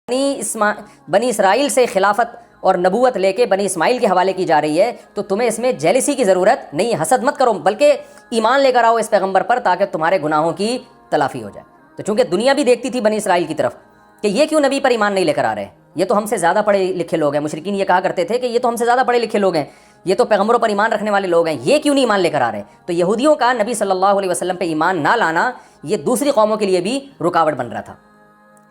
بنی اسرائیل سے خلافت اور نبوت لے کے بنی اسماعیل کے حوالے کی جا رہی ہے، تو تمہیں اس میں جیلسی کی ضرورت نہیں ہے، حسد مت کرو، بلکہ ایمان لے کر آؤ اس پیغمبر پر تاکہ تمہارے گناہوں کی تلافی ہو جائے۔ تو چونکہ دنیا بھی دیکھتی تھی بنی اسرائیل کی طرف کہ یہ کیوں نبی پر ایمان نہیں لے کر آ رہے، یہ تو ہم سے زیادہ پڑھے لکھے لوگ ہیں، مشرکین یہ کہا کرتے تھے کہ یہ تو ہم سے زیادہ پڑھے لکھے لوگ ہیں، یہ تو پیغمبروں پر ایمان رکھنے والے لوگ ہیں، یہ کیوں نہیں ایمان لے کر آ رہے۔ تو یہودیوں کا نبی صلی اللہ علیہ وسلم پہ ایمان نہ لانا یہ دوسری قوموں کے لیے بھی رکاوٹ بن رہا تھا۔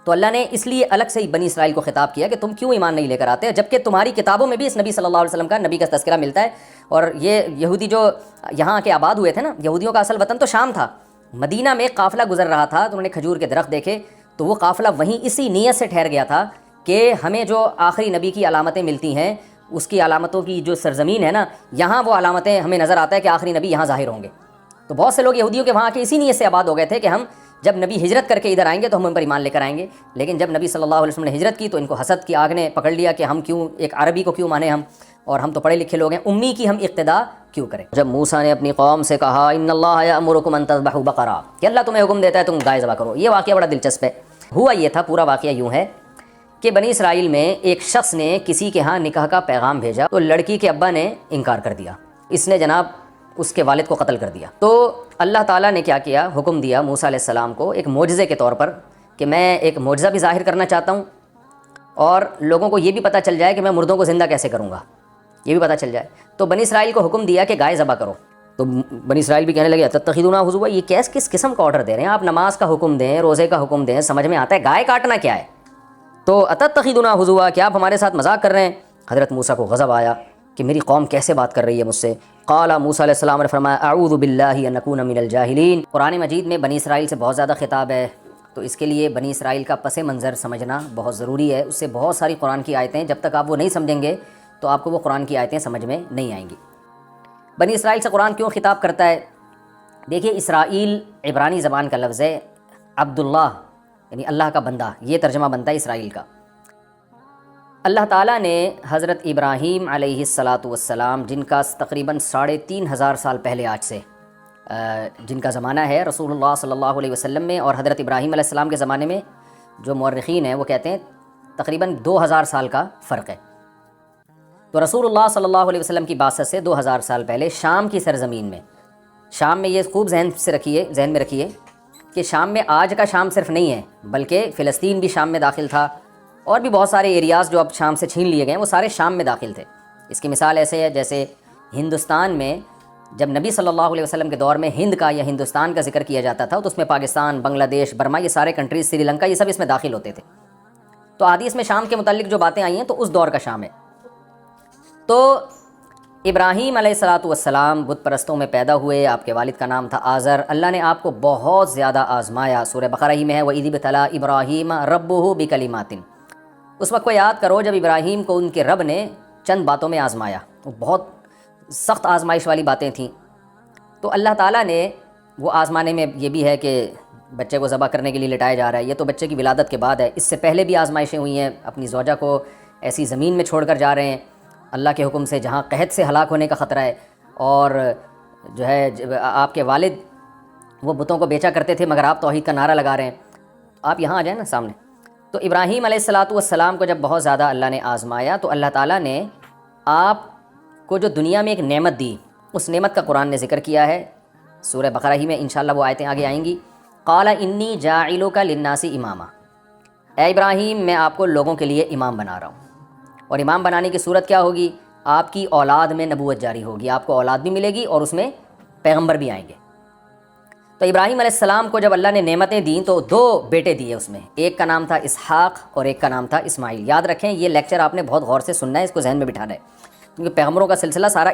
تو اللہ نے اس لیے الگ سے ہی بنی اسرائیل کو خطاب کیا کہ تم کیوں ایمان نہیں لے کر آتے، جبکہ تمہاری کتابوں میں بھی اس نبی صلی اللہ علیہ وسلم کا نبی کا تذکرہ ملتا ہے۔ اور یہ یہودی جو یہاں کے آباد ہوئے تھے نا، یہودیوں کا اصل وطن تو شام تھا، مدینہ میں قافلہ گزر رہا تھا تو انہوں نے کھجور کے درخت دیکھے، تو وہ قافلہ وہیں اسی نیت سے ٹھہر گیا تھا کہ ہمیں جو آخری نبی کی علامتیں ملتی ہیں، اس کی علامتوں کی جو سرزمین ہے نا، یہاں وہ علامتیں ہمیں نظر آتا ہے کہ آخری نبی یہاں ظاہر ہوں گے۔ تو بہت سے لوگ یہودیوں کے وہاں کے اسی نیت سے آباد ہو گئے تھے کہ ہم جب نبی ہجرت کر کے ادھر آئیں گے تو ہم ان پر ایمان لے کر آئیں گے، لیکن جب نبی صلی اللہ علیہ وسلم نے ہجرت کی تو ان کو حسد کی آگ نے پکڑ لیا کہ ہم کیوں ایک عربی کو کیوں مانیں ہم، اور ہم تو پڑھے لکھے لوگ ہیں، امی کی ہم اقتدا کیوں کریں۔ جب موسیٰ نے اپنی قوم سے کہا ان اللہ یأمرکم ان تذبحوا بقرہ، کہ اللہ تمہیں حکم دیتا ہے تم گائے ذبح کرو، یہ واقعہ بڑا دلچسپ ہے۔ ہوا یہ تھا، پورا واقعہ یوں ہے کہ بنی اسرائیل میں ایک شخص نے کسی کے ہاں نکاح کا پیغام بھیجا تو لڑکی کے ابا نے انکار کر دیا، اس نے جناب اس کے والد کو قتل کر دیا۔ تو اللہ تعالیٰ نے کیا کیا، حکم دیا موسیٰ علیہ السلام کو ایک معجزے کے طور پر کہ میں ایک معجزہ بھی ظاہر کرنا چاہتا ہوں اور لوگوں کو یہ بھی پتہ چل جائے کہ میں مردوں کو زندہ کیسے کروں گا، یہ بھی پتہ چل جائے۔ تو بنی اسرائیل کو حکم دیا کہ گائے ذبح کرو، تو بنی اسرائیل بھی کہنے لگے تتخذونہ ہزوا، یہ کس قسم کا آرڈر دے رہے ہیں آپ، نماز کا حکم دیں، روزے کا حکم دیں، سمجھ میں آتا ہے گائے کاٹنا کیا ہے، تو اتتخذونہ ہزوا، کیا آپ ہمارے ساتھ مذاق کر رہے ہیں۔ حضرت موسیٰ کو غضب آیا کہ میری قوم کیسے بات کر رہی ہے مجھ سے۔ قال موسیٰ علیہ السلام نے فرمایا اعوذ باللہ ان اکون من الجاہلین۔ قرآن مجید میں بنی اسرائیل سے بہت زیادہ خطاب ہے، تو اس کے لیے بنی اسرائیل کا پس منظر سمجھنا بہت ضروری ہے، اس سے بہت ساری قرآن کی آیتیں جب تک آپ وہ نہیں سمجھیں گے تو آپ کو وہ قرآن کی آیتیں سمجھ میں نہیں آئیں گی۔ بنی اسرائیل سے قرآن کیوں خطاب کرتا ہے؟ دیکھیے اسرائیل عبرانی زبان کا لفظ ہے، عبداللہ یعنی اللہ کا بندہ، یہ ترجمہ بنتا ہے اسرائیل کا۔ اللہ تعالیٰ نے حضرت ابراہیم علیہ السلام جن کا تقریباً 3500 سال پہلے آج سے جن کا زمانہ ہے رسول اللہ صلی اللہ علیہ وسلم میں، اور حضرت ابراہیم علیہ السلام کے زمانے میں جو مورخین ہیں وہ کہتے ہیں تقریباً 2000 سال کا فرق ہے۔ تو رسول اللہ صلی اللہ علیہ وسلم کی بعثت سے 2000 سال پہلے شام کی سرزمین میں، شام میں یہ خوب ذہن میں رکھیے کہ شام میں آج کا شام صرف نہیں ہے بلکہ فلسطین بھی شام میں داخل تھا، اور بھی بہت سارے ایریاز جو اب شام سے چھین لیے گئے وہ سارے شام میں داخل تھے۔ اس کی مثال ایسے ہے جیسے ہندوستان میں جب نبی صلی اللہ علیہ وسلم کے دور میں ہند کا یا ہندوستان کا ذکر کیا جاتا تھا تو اس میں پاکستان، بنگلہ دیش، برما، یہ سارے کنٹریز، سری لنکا، یہ سب اس میں داخل ہوتے تھے۔ تو حدیث میں شام کے متعلق جو باتیں آئی ہیں تو اس دور کا شام ہے۔ تو ابراہیم علیہ السلام بت پرستوں میں پیدا ہوئے، آپ کے والد کا نام تھا آزر، اللہ نے آپ کو بہت زیادہ آزمایا، سورہ بقرہ ہی میں ہے وَإِذِ ابْتَلَىٰ إِبْرَاهِيمَ رَبُّهُ بِكَلِمَاتٍ۔ اس وقت کو یاد کرو جب ابراہیم کو ان کے رب نے چند باتوں میں آزمایا، وہ بہت سخت آزمائش والی باتیں تھیں۔ تو اللہ تعالیٰ نے وہ آزمانے میں یہ بھی ہے کہ بچے کو ذبح کرنے کے لیے لٹایا جا رہا ہے، یہ تو بچے کی ولادت کے بعد ہے، اس سے پہلے بھی آزمائشیں ہوئی ہیں، اپنی زوجہ کو ایسی زمین میں چھوڑ کر جا رہے ہیں اللہ کے حکم سے جہاں قحط سے ہلاک ہونے کا خطرہ ہے، اور جو ہے آپ کے والد وہ بتوں کو بیچا کرتے تھے مگر آپ توحید کا نعرہ لگا رہے ہیں۔ آپ یہاں آ جائیں نا سامنے۔ تو ابراہیم علیہ السلام کو جب بہت زیادہ اللہ نے آزمایا تو اللہ تعالیٰ نے آپ کو جو دنیا میں ایک نعمت دی، اس نعمت کا قرآن نے ذکر کیا ہے سورہ بقرہ ہی میں، انشاءاللہ وہ آیتیں آگے آئیں گی۔ قال انی جاعلک للناس اماما، اے ابراہیم میں آپ کو لوگوں کے لیے امام بنا رہا ہوں، اور امام بنانے کی صورت کیا ہوگی؟ آپ کی اولاد میں نبوت جاری ہوگی، آپ کو اولاد بھی ملے گی اور اس میں پیغمبر بھی آئیں گے۔ تو ابراہیم علیہ السلام کو جب اللہ نے نعمتیں دیں تو 2 بیٹے دیے اس میں، ایک کا نام تھا اسحاق اور ایک کا نام تھا اسماعیل۔ یاد رکھیں یہ لیکچر آپ نے بہت غور سے سننا ہے، اس کو ذہن میں بٹھانا ہے، کیونکہ پیغمبروں کا سلسلہ سارا